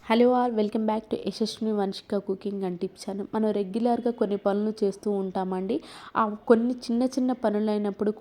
Hello all welcome back to Yashaswini Vamshika cooking and tips అని మనం రెగ్యులర్గా కొన్ని పనులు చేస్తూ ఉంటామండి. ఆ కొన్ని చిన్న చిన్న పనులు అయినప్పుడు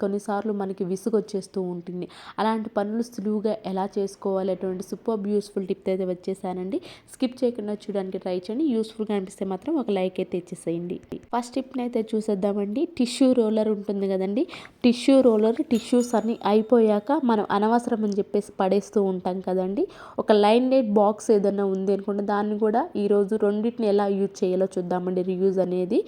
కొన్నిసార్లు మనకి విసుగు వచ్చేస్తూ ఉంటుంది. అలాంటి పనులు సులువుగా ఎలా చేసుకోవాలి అటువంటి సూపర్ యూస్ఫుల్ టిప్ అయితే వచ్చేసానండి. స్కిప్ చేయకుండా చూడడానికి ట్రై చేయండి. యూస్ఫుల్గా అనిపిస్తే మాత్రం ఒక లైక్ అయితే ఇచ్చేసేయండి. ఫస్ట్ టిప్ని అయితే చూసేద్దామండి. టిష్యూ రోలర్ ఉంటుంది కదండి, టిష్యూ రోలర్ టిష్యూస్ అన్ని అయిపోయాక మనం అనవసరం అని చెప్పేసి పడేస్తూ ఉంటాం కదండి. ఒక లైన్ డేట్ బాక్స్ ఏదైనా ఉంది అనుకుంటే దాన్ని కూడా ఈరోజు రెండింటిని ఎలా యూజ్ చేయాలో చూద్దామండి. రీయూజ్ అనేది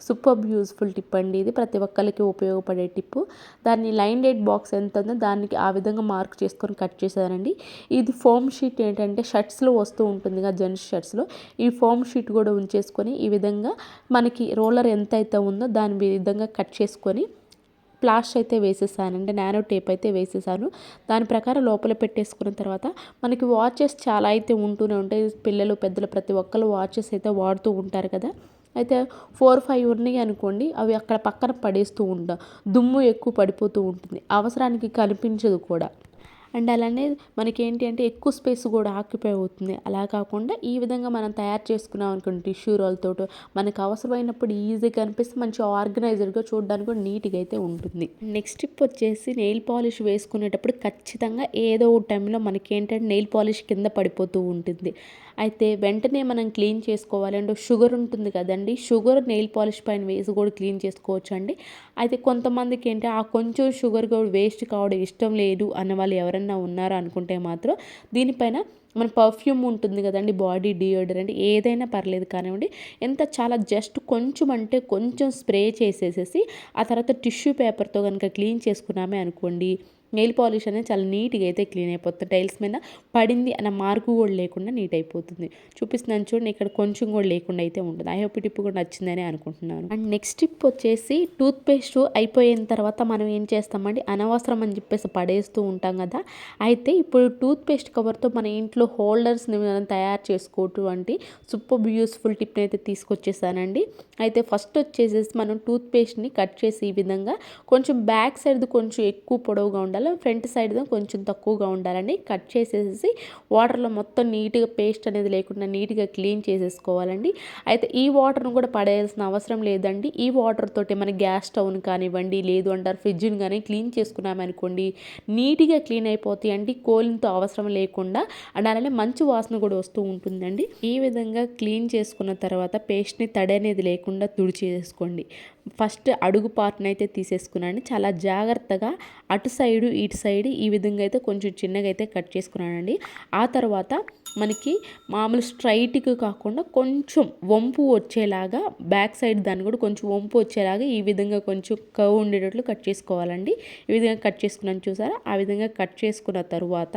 సూపర్ యూస్ఫుల్ టిప్ అండి. ఇది ప్రతి ఒక్కరికి ఉపయోగపడే టిప్పు. దాన్ని లైన్ డేట్ బాక్స్ ఎంత ఉందో దానికి ఆ విధంగా మార్క్ చేసుకొని కట్ చేశానండి. ఇది ఫోమ్ షీట్ ఏంటంటే షర్ట్స్లో వస్తూ ఉంటుంది కదా, జెంట్స్ షర్ట్స్లో ఈ ఫోమ్ షీట్ కూడా ఉంచేసుకొని ఈ విధంగా మనకి రోలర్ ఎంత అయితే ఉందో దాని విధంగా కట్ చేసుకొని ప్లాస్టర్ అయితే వేసేసానండి. నానో టేప్ అయితే వేసేసాను. దాని ప్రకారం లోపల పెట్టేసుకున్న తర్వాత మనకి వాచెస్ చాలా అయితే ఉంటూనే ఉంటాయి. పిల్లలు పెద్దలు ప్రతి ఒక్కరు వాచెస్ అయితే వాడుతూ ఉంటారు కదా. అయితే 4-5 ఉన్నాయి అనుకోండి, అవి అక్కడ పక్కన పడేస్తూ ఉంటాం. దుమ్ము ఎక్కువ పడిపోతూ ఉంటుంది, అవసరానికి కనిపించదు కూడా. అండ్ అలానే మనకేంటి అంటే ఎక్కువ స్పేస్ కూడా ఆక్యుపై అవుతుంది. అలా కాకుండా ఈ విధంగా మనం తయారు చేసుకున్నాం అనుకోండి టిష్యూ రోల్తో, మనకు అవసరమైనప్పుడు ఈజీగా అనిపిస్తే మంచి ఆర్గనైజర్గా చూడడానికి కూడా నీట్గా అయితే ఉంటుంది. నెక్స్ట్ టిప్ వచ్చేసి నెయిల్ పాలిష్ వేసుకునేటప్పుడు ఖచ్చితంగా ఏదో ఒక టైంలో మనకేంటంటే నెయిల్ పాలిష్ కింద పడిపోతూ ఉంటుంది. అయితే వెంటనే మనం క్లీన్ చేసుకోవాలి అంటే షుగర్ ఉంటుంది కదండి, షుగర్ నెయిల్ పాలిష్ పైన వేసి కూడా క్లీన్ చేసుకోవచ్చు అండి. అయితే కొంతమందికి ఏంటి ఆ కొంచెం షుగర్ కూడా వేస్ట్ కావడం ఇష్టం లేదు అన్న వాళ్ళు ఎవరన్నా ఉన్నారా అనుకుంటే మాత్రం దీనిపైన మన పర్ఫ్యూమ్ ఉంటుంది కదండి, బాడీ డియోడరెంట్ ఏదైనా పర్లేదు కానివ్వండి, చాలా జస్ట్ కొంచెం అంటే కొంచెం స్ప్రే చేసేసేసి ఆ తర్వాత టిష్యూ పేపర్తో కనుక క్లీన్ చేసుకున్నామే అనుకోండి, నెయిల్ పాలిష్ అనేది చాలా నీట్గా అయితే క్లీన్ అయిపోతుంది. టైల్స్ మీద పడింది అన్న మార్కు కూడా లేకుండా నీట్ అయిపోతుంది. చూపిస్తున్నాను చూడండి, ఇక్కడ కొంచెం కూడా లేకుండా అయితే ఉంటుంది. ఐ హోప్ ఈ టిప్ కూడా నచ్చిందని అనుకుంటున్నాను. అండ్ నెక్స్ట్ టిప్ వచ్చేసి టూత్ పేస్ట్ అయిపోయిన తర్వాత మనం ఏం చేస్తామండి, అనవసరం అని చెప్పేసి పడేస్తూ ఉంటాం కదా. అయితే ఇప్పుడు టూత్ పేస్ట్ కవర్తో మన ఇంట్లో హోల్డర్స్ని మనం తయారు చేసుకోవటువంటి సూపర్ యూస్ఫుల్ టిప్ని అయితే తీసుకొచ్చేసానండి. అయితే ఫస్ట్ వచ్చేసేసి మనం టూత్ పేస్ట్ని కట్ చేసి ఈ విధంగా కొంచెం బ్యాక్ సైడ్ కొంచెం ఎక్కువ పొడవుగా ఉండాలి, ఫ్రంట్ సైడ్ కొంచెం తక్కువగా ఉండాలని కట్ చేసేసి వాటర్లో మొత్తం నీట్గా పేస్ట్ అనేది లేకుండా నీట్గా క్లీన్ చేసేసుకోవాలండి. అయితే ఈ వాటర్ను కూడా పడేయాల్సిన అవసరం లేదండి. ఈ వాటర్ తోటి మన గ్యాస్ స్టవ్ని కానివ్వండి, లేదు అంటారు ఫ్రిడ్జ్ని కానీ క్లీన్ చేసుకున్నామనుకోండి, నీట్గా క్లీన్ అయిపోతాయి అండి. కోలింతో అవసరం లేకుండా అండ్ అలానే మంచి వాసన కూడా వస్తూ ఉంటుందండి. ఈ విధంగా క్లీన్ చేసుకున్న తర్వాత పేస్ట్ని తడి అనేది లేకుండా తుడిచేసుకోండి. ఫస్ట్ అడుగు పార్ట్ని అయితే తీసేసుకున్నాను. చాలా జాగ్రత్తగా అటు సైడు ఇటు సైడ్ ఈ విధంగా అయితే కొంచెం చిన్నగా అయితే కట్ చేసుకున్నానండి. ఆ తర్వాత మనకి మామూలు స్ట్రైట్గా కాకుండా కొంచెం వంపు వచ్చేలాగా బ్యాక్ సైడ్ దాన్ని కూడా కొంచెం వంపు వచ్చేలాగా ఈ విధంగా కొంచెం కర్వ్ ఉండేటట్లు కట్ చేసుకోవాలండి. ఈ విధంగా కట్ చేసుకున్నాను చూసారా, ఆ విధంగా కట్ చేసుకున్న తర్వాత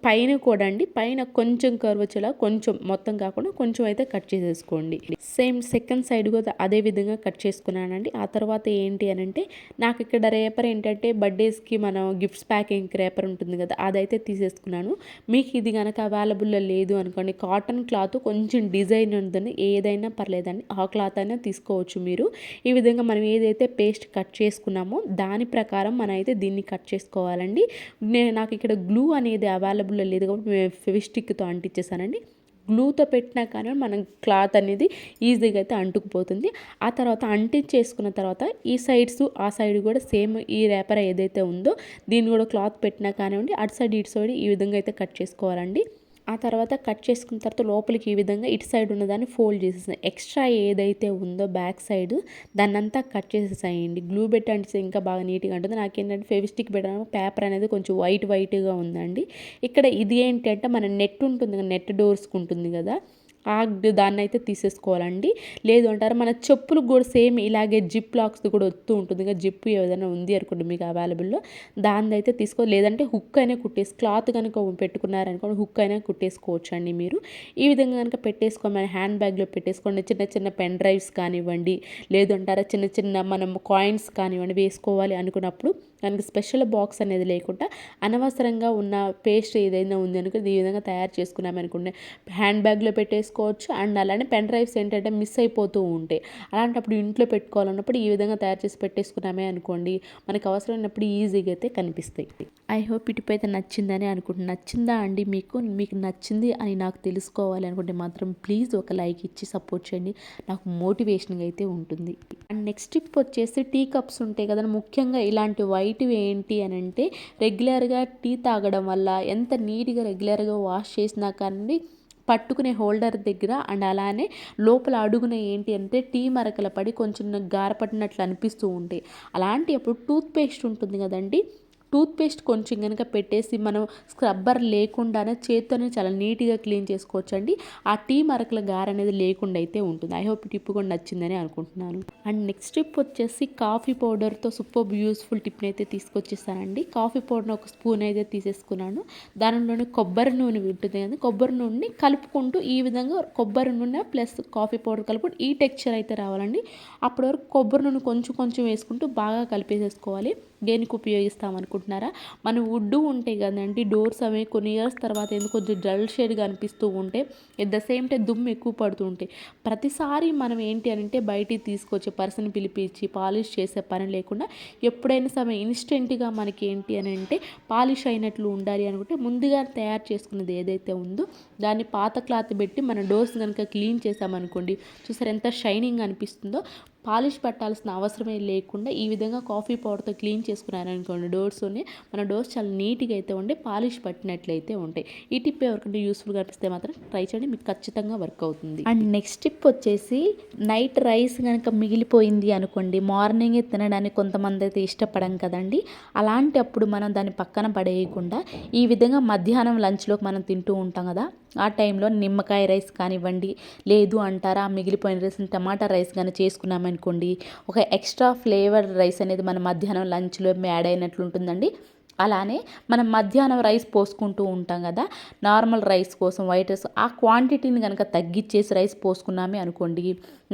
పైన కూడా అండి, పైన కొంచెం కర్వ్ వచ్చేలా కొంచెం మొత్తం కాకుండా కొంచెం అయితే కట్ చేసేసుకోండి. సేమ్ సెకండ్ సైడ్ కూడా అదే విధంగా కట్ చేసుకున్నానండి. ఆ తర్వాత ఏంటి అని అంటే నాకు ఇక్కడ రేపర్ ఏంటంటే బర్త్డేస్కి మనం గిఫ్ట్స్ ప్యాకింగ్ రేపర్ ఉంటుంది కదా, అదైతే తీసేసుకున్నాను. మీకు ఇది కనుక అవైలబుల్లో లేదు అనుకోండి, కాటన్ క్లాత్ కొంచెం డిజైన్ ఉంటుంది, ఏదైనా పర్లేదండి, ఆ క్లాత్ అయినా తీసుకోవచ్చు మీరు. ఈ విధంగా మనం ఏదైతే పేస్ట్ కట్ చేసుకున్నామో దాని ప్రకారం మనం అయితే దీన్ని కట్ చేసుకోవాలండి. నాకు ఇక్కడ గ్లూ అనేది అవైలబుల్లో లేదు కాబట్టి మేము ఫెవిస్టిక్తో అంటించేసానండి. గ్లూతో పెట్టినా కానీ మనం క్లాత్ అనేది ఈజీగా అయితే అంటుకుపోతుంది. ఆ తర్వాత అంటించేసుకున్న తర్వాత ఈ సైడ్స్ ఆ సైడ్ కూడా సేమ్ ఈ రేపర్ ఏదైతే ఉందో దీన్ని కూడా క్లాత్ పెట్టినా కానివ్వండి, అటు సైడ్ ఇటు సైడ్ ఈ విధంగా అయితే కట్ చేసుకోవాలండి. ఆ తర్వాత కట్ చేసుకున్న తర్వాత లోపలికి ఈ విధంగా ఇటు సైడ్ ఉన్నదాన్ని ఫోల్డ్ చేసేసాను. ఎక్స్ట్రా ఏదైతే ఉందో బ్యాక్ సైడ్ దాన్నంతా కట్ చేసేసాయండి. గ్లూ పెట్టి అంటే ఇంకా బాగా నీట్గా ఉంటుంది. నాకేంటంటే ఫెవిస్టిక్ పెట్టడం పేపర్ అనేది కొంచెం వైట్గా ఉందండి. ఇక్కడ ఇది ఏంటంటే మన నెట్ ఉంటుంది కదా, నెట్ డోర్స్కి ఉంటుంది కదా, దాన్ని అయితే తీసేసుకోవాలండి. లేదు అంటారు మన చెప్పులకు కూడా సేమ్ ఇలాగే జిప్ లాక్స్ కూడా వస్తూ ఉంటుంది కదా, జిప్ ఏదైనా ఉంది అనుకోండి మీకు అవైలబుల్లో, దాన్ని అయితే లేదంటే హుక్ అయినా క్లాత్ కనుక పెట్టుకున్నారనుకోండి హుక్ అయినా కుట్టేసుకోవచ్చు అండి మీరు. ఈ విధంగా కనుక పెట్టేసుకోండి, మన హ్యాండ్ బ్యాగ్లో పెట్టేసుకోండి. చిన్న చిన్న పెన్ డ్రైవ్స్ కానివ్వండి, లేదు అంటారా చిన్న మనం కాయిన్స్ కానివ్వండి వేసుకోవాలి అనుకున్నప్పుడు దానికి స్పెషల్ బాక్స్ అనేది లేకుండా అనవసరంగా ఉన్న పేస్ట్ ఏదైనా ఉంది అనుకో ఈ విధంగా తయారు చేసుకున్నామనుకోండి, హ్యాండ్ బ్యాగ్లో చేసుకోవచ్చు. అండ్ అలానే పెన్ డ్రైవ్స్ ఏంటంటే మిస్ అయిపోతూ ఉంటాయి. అలాంటప్పుడు ఇంట్లో పెట్టుకోవాలన్నప్పుడు ఈ విధంగా తయారు చేసి పెట్టేసుకున్నామే అనుకోండి, మనకు అవసరమైనప్పుడు ఈజీగా అయితే కనిపిస్తాయి. ఐ హోప్ ఈ టిప్ అయితే నచ్చిందని అనుకుంటున్నాను. నచ్చిందా అండి మీకు? మీకు నచ్చింది అని నాకు తెలుసుకోవాలి అనుకుంటే మాత్రం ప్లీజ్ ఒక లైక్ ఇచ్చి సపోర్ట్ చేయండి. నాకు మోటివేషన్గా అయితే ఉంటుంది. అండ్ నెక్స్ట్ టిప్ వచ్చేసి టీ కప్స్ ఉంటాయి కదా, ముఖ్యంగా ఇలాంటి వైట్వి ఏంటి అని అంటే రెగ్యులర్గా టీ తాగడం వల్ల ఎంత నీట్గా రెగ్యులర్గా వాష్ చేసినా కానీ పట్టుకునే హోల్డర్ దగ్గర అండ్ అలానే లోపల అడుగున ఏంటి అంటే టీ మరకల పడి కొంచెం గారపడినట్లు అనిపిస్తూ ఉంటాయి. అలాంటి అప్పుడు టూత్ పేస్ట్ ఉంటుంది కదండి, టూత్ పేస్ట్ కొంచెం కనుక పెట్టేసి మనం స్క్రబ్బర్ లేకుండానే చేత్తోనే చాలా నీట్గా క్లీన్ చేసుకోవచ్చు అండి. ఆ టీ మరకల గార అనేది లేకుండా అయితే ఉంటుంది. ఐ హోప్ ఈ టిప్ కూడా నచ్చిందని అనుకుంటున్నాను. అండ్ నెక్స్ట్ టిప్ వచ్చేసి కాఫీ పౌడర్తో సూపర్ యూస్ఫుల్ టిప్ని అయితే తీసుకొచ్చేసానండి. కాఫీ పౌడర్ని ఒక స్పూన్ అయితే తీసేసుకున్నాను. దానిలోనే కొబ్బరి నూనె ఉంటుంది కదా, కొబ్బరి నూనెని కలుపుకుంటూ ఈ విధంగా కొబ్బరి నూనె ప్లస్ కాఫీ పౌడర్ కలుపుకుంటూ ఈ టెక్స్చర్ అయితే రావాలండి. అప్పటి వరకు కొబ్బరి నూనె కొంచెం కొంచెం వేసుకుంటూ బాగా కలిపేసేసుకోవాలి. దేనికి ఉపయోగిస్తాం అనుకుంటున్నారా? మన వుడ్ ఉంటాయి కదండి డోర్స్, అవి కొన్ని ఇయర్స్ తర్వాత ఎందుకు కొంచెం డల్ షేడ్గా అనిపిస్తూ ఉంటే ఎట్ ద సేమ్ టైం దుమ్ము ఎక్కువ పడుతూ ఉంటాయి. ప్రతిసారి మనం ఏంటి అంటే బయటికి తీసుకొచ్చే పర్సన్ పిలిపించి పాలిష్ చేసే పని లేకుండా ఎప్పుడైనా సరే ఇన్స్టెంట్గా మనకి ఏంటి అని అంటే పాలిష్ అయినట్లు ఉండాలి అనుకుంటే ముందుగా తయారు చేసుకున్నది ఏదైతే ఉందో దాన్ని పాత క్లాత్ పెట్టి మన డోర్స్ కనుక క్లీన్ చేసామనుకోండి, చూసారు ఎంత షైనింగ్ అనిపిస్తుందో. పాలిష్ పెట్టాల్సిన అవసరమే లేకుండా ఈ విధంగా కాఫీ పౌడర్తో క్లీన్ చేసుకున్నారనుకోండి డోర్స్ని, మన డోర్స్ చాలా నీట్గా అయితే ఉండే పాలిష్ పట్టినట్లయితే ఉంటాయి. ఈ టిప్ ఎవరికంటే యూస్ఫుల్గా అనిపిస్తే మాత్రం ట్రై చేయండి, మీకు ఖచ్చితంగా వర్క్ అవుతుంది. అండ్ నెక్స్ట్ టిప్ వచ్చేసి నైట్ రైస్ కనుక మిగిలిపోయింది అనుకోండి, మార్నింగే తినడానికి కొంతమంది అయితే ఇష్టపడం కదండి. అలాంటప్పుడు మనం దాన్ని పక్కన పడేయకుండా ఈ విధంగా మధ్యాహ్నం లంచ్లోకి మనం తింటూ ఉంటాం కదా, ఆ టైంలో నిమ్మకాయ రైస్ కానివ్వండి, లేదు అంటారా మిగిలిపోయిన రైస్ టమాటా రైస్ కానీ చేసుకున్నామనుకోండి, ఒక ఎక్స్ట్రా ఫ్లేవర్ రైస్ అనేది మన మధ్యాహ్నం లంచ్లో యాడ్ అయినట్లు ఉంటుందండి. అలానే మనం మధ్యాహ్నం రైస్ పోసుకుంటూ ఉంటాం కదా, నార్మల్ రైస్ కోసం వైట్ రైస్, ఆ క్వాంటిటీని కనుక తగ్గించేసి రైస్ పోసుకున్నామే అనుకోండి,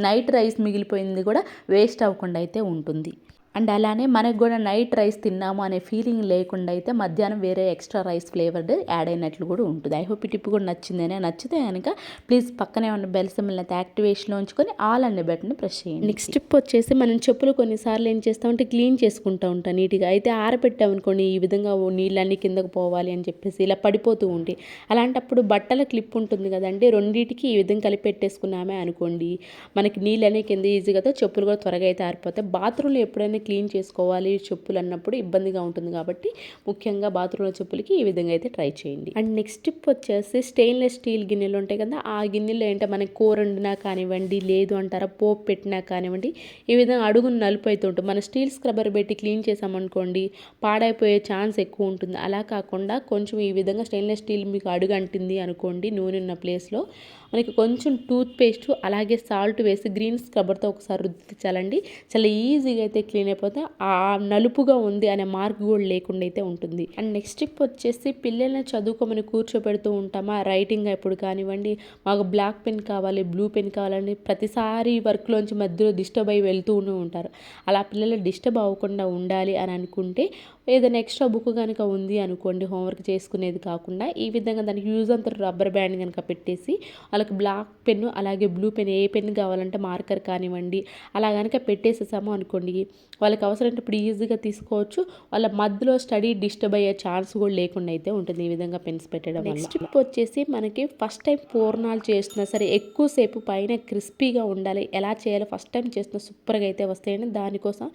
నైట్ రైస్ మిగిలిపోయింది కూడా వేస్ట్ అవ్వకుండా అయితే ఉంటుంది. అండ్ అలానే మనకు కూడా నైట్ రైస్ తిన్నాము అనే ఫీలింగ్ లేకుండా అయితే మధ్యాహ్నం వేరే ఎక్స్ట్రా రైస్ ఫ్లేవర్డ్ యాడ్ అయినట్లు కూడా ఉంటుంది. ఐ హోప్ ఈ టిప్ కూడా నచ్చిందని. నచ్చితే కనుక ప్లీజ్ పక్కనే ఉన్న బెల్ సింబల్ అయితే యాక్టివేషన్లో ఉంచుకొని ఆల్ అనే బటన్ని ప్రెస్ చేయండి. నెక్స్ట్ టిప్ వచ్చేసి మనం చెప్పులు కొన్నిసార్లు ఏం చేస్తామంటే క్లీన్ చేసుకుంటూ ఉంటాం నీట్గా, అయితే ఆరబెట్టామనుకోండి ఈ విధంగా నీళ్ళన్నీ కిందకు పోవాలి అని చెప్పేసి ఇలా పడిపోతూ ఉంటాయి. అలాంటప్పుడు బట్టల క్లిప్ ఉంటుంది కదండి, రెండింటికి ఈ విధంగా కలిపి పెట్టేసుకున్నామే అనుకోండి, మనకి నీళ్ళనే కింద ఈజీగా చెప్పులు కూడా త్వరగా అయితే ఆరిపోతాయి. బాత్రూంలో ఎప్పుడైనా క్లీన్ చేసుకోవాలి చెప్పులు అన్నప్పుడు ఇబ్బందిగా ఉంటుంది కాబట్టి ముఖ్యంగా బాత్రూంలో చెప్పులకి ఈ విధంగా అయితే ట్రై చేయండి. అండ్ నెక్స్ట్ టిప్ వచ్చేసి స్టెయిన్లెస్ స్టీల్ గిన్నెలు ఉంటాయి కదా, ఆ గిన్నెలో ఏంటంటే మనకి కూర వండినా కానివ్వండి, లేదు అంటారా పోపు పెట్టినా కానివ్వండి, ఈ విధంగా అడుగును నలుపు అయితే ఉంటుంది. మన స్టీల్ స్క్రబ్బర్ పెట్టి క్లీన్ చేసామనుకోండి పాడైపోయే ఛాన్స్ ఎక్కువ ఉంటుంది. అలా కాకుండా కొంచెం ఈ విధంగా స్టెయిన్లెస్ స్టీల్ మీకు అడుగు అంటింది అనుకోండి నూనె ఉన్న ప్లేస్లో, మనకి కొంచెం టూత్ పేస్ట్ అలాగే సాల్ట్ వేసి గ్రీన్ స్క్రబ్బర్తో ఒకసారి రుద్దించాలండి, చాలా ఈజీగా అయితే క్లీన్ అయిపోతే ఆ నలుపుగా ఉంది అనే మార్క్ కూడా లేకుండా అయితే ఉంటుంది. అండ్ నెక్స్ట్ టిప్ వచ్చేసి పిల్లల్ని చదువుకోమని కూర్చోబెడుతూ ఉంటామా, రైటింగ్ ఎప్పుడు కానివ్వండి, మాకు బ్లాక్ పెన్ కావాలి బ్లూ పెన్ కావాలని ప్రతిసారి వర్క్లోంచి మధ్యలో డిస్టర్బ్ అయ్యి వెళ్తూనే ఉంటారు. అలా పిల్లలు డిస్టర్బ్ అవ్వకుండా ఉండాలి అని అనుకుంటే ఏదైనా ఎక్స్ట్రా బుక్ కనుక ఉంది అనుకోండి హోంవర్క్ చేసుకునేది కాకుండా, ఈ విధంగా దానికి యూజ్ అంత రబ్బర్ బ్యాండ్ కనుక పెట్టేసి వాళ్ళకి బ్లాక్ పెన్ను అలాగే బ్లూ పెన్ ఏ పెన్ కావాలంటే మార్కర్ కానివ్వండి అలా కనుక పెట్టేసేసాము అనుకోండి, వాళ్ళకి అవసరమైనప్పుడు ఈజీగా తీసుకోవచ్చు. వాళ్ళ మధ్యలో స్టడీ డిస్టర్బ్ అయ్యే ఛాన్స్ కూడా లేకుండా అయితే ఉంటుంది ఈ విధంగా పెన్స్ పెట్టడం వల్ల. నెక్స్ట్ టిప్ వచ్చేసి మనకి ఫస్ట్ టైం పూర్ణాలు చేస్తున్నా సరే ఎక్కువసేపు పైన క్రిస్పీగా ఉండాలి, ఎలా చేయాలో ఫస్ట్ టైం చేస్తున్న సూపర్గా అయితే వస్తాయని దానికోసం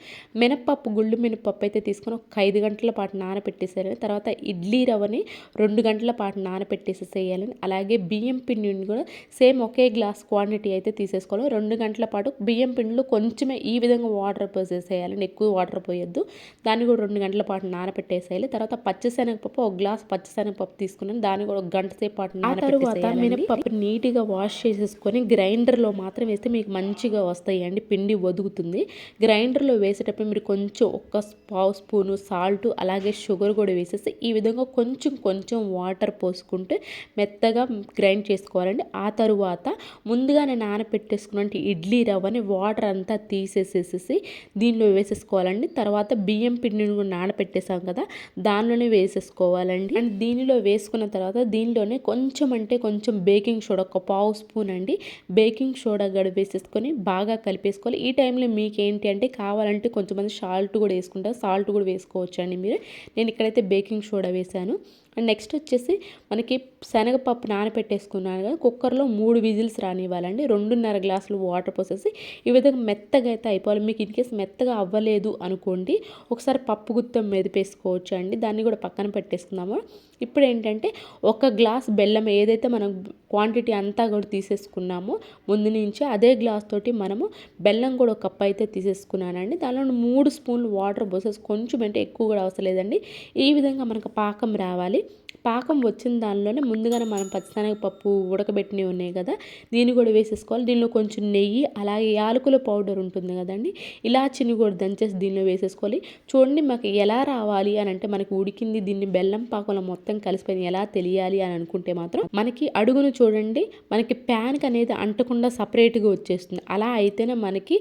మినప్పప్పు గుళ్ళు మినప్పప్పు అయితే తీసుకొని ఒక 5 గంటల పాటు నానబెట్టేసేయాలని, తర్వాత ఇడ్లీ రవ్వని 2 గంటల పాటు నానబెట్టేసేయాలని, అలాగే బియ్యం పిండిని కూడా సేమ్ ఒకే గ్లాస్ క్వాంటిటీ అయితే తీసేసుకోవాలి. 2 గంటల పాటు బియ్యం పిండిలో కొంచెమే ఈ విధంగా వాటర్ పోసేసేయాలని, ఎక్కువ వాటర్ పోయొద్దు. దాన్ని కూడా 2 గంటల పాటు నానబెట్టేసేయాలి. తర్వాత పచ్చిశనగపప్పు ఒక గ్లాస్ పచ్చిశనగపప్పు తీసుకున్నాను, దాన్ని కూడా 1 గంట సేపు పాటు నానబెట్టేసేయాలి. మినప్పప్పు నీట్గా వాష్ చేసేసుకొని గ్రైండర్లో మాత్రం వేస్తే మీకు మంచిగా వస్తాయి అండి, పిండి ఒదుగుతుంది. గ్రైండర్లో వేసేటప్పుడు మీరు కొంచెం ఒక పావు స్పూను సాల్ట్ సాల్ట్ అలాగే షుగర్ కూడా వేసేసి ఈ విధంగా కొంచెం కొంచెం వాటర్ పోసుకుంటూ మెత్తగా గ్రైండ్ చేసుకోవాలండి. ఆ తరువాత ముందుగానే నానబెట్టేసుకున్నట్టు ఇడ్లీ రవ్వని వాటర్ అంతా తీసేసేసి దీనిలో వేసేసుకోవాలండి. తర్వాత బియ్యం పిండిని కూడా నానబెట్టేసాం కదా, దానిలోనే వేసేసుకోవాలండి. అండ్ దీనిలో వేసుకున్న తర్వాత దీనిలోనే కొంచెం అంటే కొంచెం బేకింగ్ సోడా, ఒక పావు స్పూన్ అండి బేకింగ్ సోడా కూడా వేసేసుకొని బాగా కలిపేసుకోవాలి. ఈ టైంలో మీకు ఏంటి అంటే కావాలంటే కొంతమంది సాల్ట్ కూడా వేసుకుంటారు, సాల్ట్ కూడా వేసుకోవచ్చు అండి మీరు. నేను ఇక్కడైతే బేకింగ్ సోడా వేసాను. అండ్ నెక్స్ట్ వచ్చేసి మనకి శనగపప్పు నానబెట్టేసుకున్నాను కదా, కుక్కర్లో 3 విజిల్స్ రానివ్వాలండి. 2.5 గ్లాసులు వాటర్ పోసేసి ఈ విధంగా మెత్తగా అయితే అయిపోవాలి. మీకు ఇన్ కేసు మెత్తగా అవ్వలేదు అనుకోండి, ఒకసారి పప్పు గుత్తం మెదిపేసుకోవచ్చు అండి. దాన్ని కూడా పక్కన పెట్టేసుకుందాము. ఇప్పుడు ఏంటంటే 1 గ్లాస్ బెల్లం ఏదైతే మనం క్వాంటిటీ అంతా కూడా తీసేసుకున్నామో ముందు నుంచి, అదే గ్లాస్ తోటి మనము బెల్లం కూడా ఒక కప్ అయితే తీసేసుకున్నానండి. దానిలో 3 స్పూన్లు వాటర్ పోసేసి, కొంచెం అంటే ఎక్కువ కూడా అవసరం లేదండి, ఈ విధంగా మనకు పాకం రావాలి. పాకం వచ్చిన దానిలోనే ముందుగానే మనం పచ్చిశనగపప్పు ఉడకబెట్టినవి ఉన్నాయి కదా, దీన్ని కూడా వేసేసుకోవాలి. దీనిలో కొంచెం నెయ్యి అలాగే యాలకుల పౌడర్ ఉంటుంది కదండి, ఇలాచిని కూడా దంచేసి దీనిలో వేసేసుకోవాలి. చూడండి మాకు ఎలా రావాలి అని అంటే, మనకి ఉడికింది దీన్ని బెల్లం పాకంలో మొత్తం కలిసిపోయింది ఎలా తెలియాలి అని అనుకుంటే మాత్రం మనకి అడుగును చూడండి, మనకి ప్యాన్కి అనేది అంటకుండా సపరేట్గా వచ్చేస్తుంది. అలా అయితేనే మనకి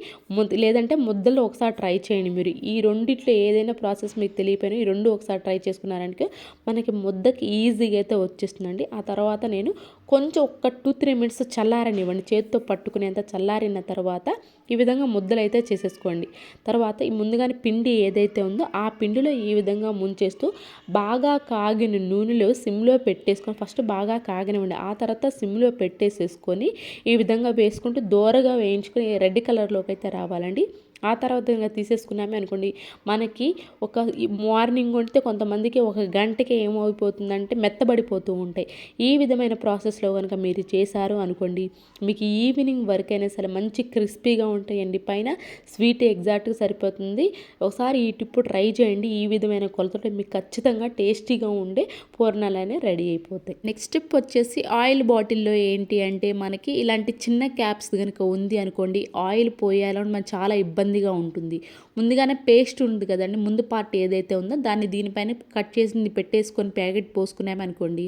లేదంటే ముద్దలో ఒకసారి ట్రై చేయండి మీరు. ఈ రెండిట్లో ఏదైనా ప్రాసెస్ మీకు తెలియపోయినా ఈ రెండు ఒకసారి ట్రై చేసుకున్నారంటే మనకి ముద్దకి ఈజీగా అయితే వచ్చేస్తుందండి. ఆ తర్వాత నేను కొంచెం ఒక 2-3 మినిట్స్ చల్లారనివ్వండి, చేతితో పట్టుకునేంత చల్లారిన తర్వాత ఈ విధంగా ముద్దలు అయితే చేసేసుకోండి. తర్వాత ఈ ముందుగానే పిండి ఏదైతే ఉందో ఆ పిండిలో ఈ విధంగా ముంచేస్తూ బాగా కాగిన నూనెలో సిమ్లో పెట్టేసుకొని ఫస్ట్ బాగా కాగనివ్వండి. ఆ తర్వాత సిమ్లో పెట్టేసేసుకొని ఈ విధంగా వేసుకుంటూ దోరగా వేయించుకొని రెడ్ కలర్లోకి అయితే రావాలండి. ఆ తర్వాత ఇంకా తీసేసుకున్నామే అనుకోండి, మనకి ఒక మార్నింగ్ వండితే కొంతమందికి 1 గంటకి ఏమైపోతుందంటే మెత్తబడిపోతూ ఉంటాయి. ఈ విధమైన ప్రాసెస్లో కనుక మీరు చేశారు అనుకోండి, మీకు ఈవినింగ్ వరకైనా సరే మంచి క్రిస్పీగా ఉంటాయండి. పైన స్వీట్ ఎగ్జాక్ట్గా సరిపోతుంది. ఒకసారి ఈ టిప్పు ట్రై చేయండి. ఈ విధమైన కొలతతో మీకు ఖచ్చితంగా టేస్టీగా ఉండే పూర్ణాలనే రెడీ అయిపోతాయి. నెక్స్ట్ టిప్ వచ్చేసి ఆయిల్ బాటిల్లో ఏంటి అంటే, మనకి ఇలాంటి చిన్న క్యాప్స్ కనుక ఉంది అనుకోండి, ఆయిల్ పోయాలని మనకు చాలా ఇబ్బందిగా ఉంటుంది. ముందుగానే పేస్ట్ ఉంది కదండి, ముందు పార్ట్ ఏదైతే ఉందో దాన్ని దీనిపైన కట్ చేసి పెట్టేసుకొని ప్యాకెట్ పోసుకున్నామనుకోండి,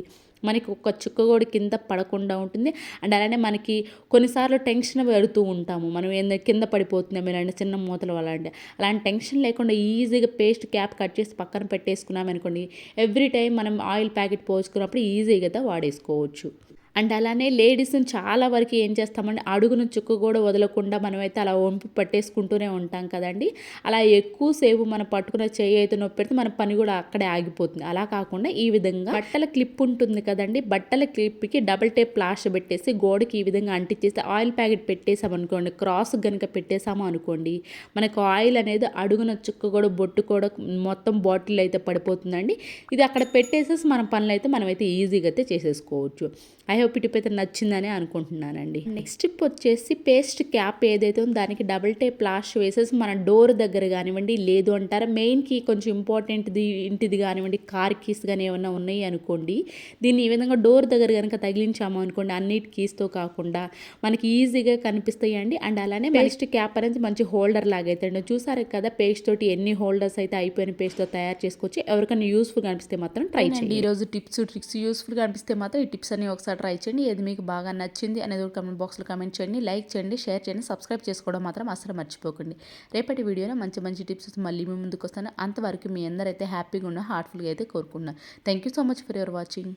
మనకి ఒక చుక్క కూడా కింద పడకుండా ఉంటుంది. అండ్ అలానే మనకి కొన్నిసార్లు టెన్షన్ పెడుతూ ఉంటాము, మనం ఏంటంటే కింద పడిపోతున్నాం ఇలాంటి చిన్న మూతలు అలాంటి టెన్షన్ లేకుండా ఈజీగా పేస్ట్ క్యాప్ కట్ చేసి పక్కన పెట్టేసుకున్నామనుకోండి, ఎవ్రీ టైం మనం ఆయిల్ ప్యాకెట్ పోసుకున్నప్పుడు ఈజీగా వాడేసుకోవచ్చు. అండ్ అలానే లేడీస్ని చాలా వరకు ఏం చేస్తామంటే, అడుగును చుక్క కూడా వదలకుండా మనమైతే అలా వంపి పట్టేసుకుంటూనే ఉంటాం కదండి. అలా ఎక్కువసేపు మనం పట్టుకున్న చెయ్యి అయితే నొప్పి పెడితే మన పని కూడా అక్కడే ఆగిపోతుంది. అలా కాకుండా ఈ విధంగా బట్టల క్లిప్ ఉంటుంది కదండి, బట్టల క్లిప్కి డబుల్ టేప్ ప్లాస్టర్ పెట్టేసి గోడకి ఈ విధంగా అంటించేసి ఆయిల్ ప్యాకెట్ పెట్టేసామనుకోండి, క్రాస్ కనుక పెట్టేసాము అనుకోండి, మనకు ఆయిల్ అనేది అడుగున చుక్క కూడా బొట్టు కూడా మొత్తం బాటిల్ అయితే పడిపోతుందండి. ఇది అక్కడ పెట్టేసేసి మన పనులు అయితే మనమైతే ఈజీగా అయితే చేసేసుకోవచ్చు. ఐ హోప్ ఈ టిప్ అయితే నచ్చిందని అనుకుంటున్నానండి. నెక్స్ట్ టిప్ వచ్చేసి పేస్ట్ క్యాప్ ఏదైతే ఉందో దానికి డబుల్ టేప్ ప్లాస్టర్ వేసేసి మన డోర్ దగ్గర కానివ్వండి, లేదు అంటారా మెయిన్ కీ కొంచెం ఇంపార్టెంట్ది ఇంటిది కానివ్వండి, కార్ కీస్ కానీ ఏమన్నా ఉన్నాయి అనుకోండి, దీన్ని ఈ విధంగా డోర్ దగ్గర కనుక తగిలించాము అనుకోండి, అన్నిటి కీస్తో కాకుండా మనకి ఈజీగా కనిపిస్తాయి అండి. అండ్ అలానే పేస్ట్ క్యాప్ అనేది మంచి హోల్డర్ లాగా అయితే చూసారు కదా, పేస్ట్ తోటి ఎన్ని హోల్డర్స్ అయితే అయిపోయిన పేస్ట్తో తయారు చేసుకోవచ్చు. ఎవరికైనా యూస్ఫుల్ అనిపిస్తే మాత్రం ట్రై చేయండి. ఈరోజు టిప్స్ ట్రిక్స్ యూస్ఫుల్గా అనిపిస్తే మాత్రం ఈ టిప్స్ అన్ని ఒకసారి ట్రై చేయండి. ఏది మీకు బాగా నచ్చింది అనేది కామెంట్ బాక్స్లో కామెంట్ చేయండి, లైక్ చేయండి, షేర్ చేయండి, సబ్స్క్రైబ్ చేసుకోవడం మాత్రం అసలు మర్చిపోకండి. రేపటి వీడియోలో మంచి మంచి టిప్స్ మళ్ళీ మీ ముందుకు వస్తాను. అంతవరకు మీ అందరైతే హ్యాపీగా ఉన్న హార్ట్ఫుల్గా అయితే కోరుకున్నాను. Thank you so much for your watching.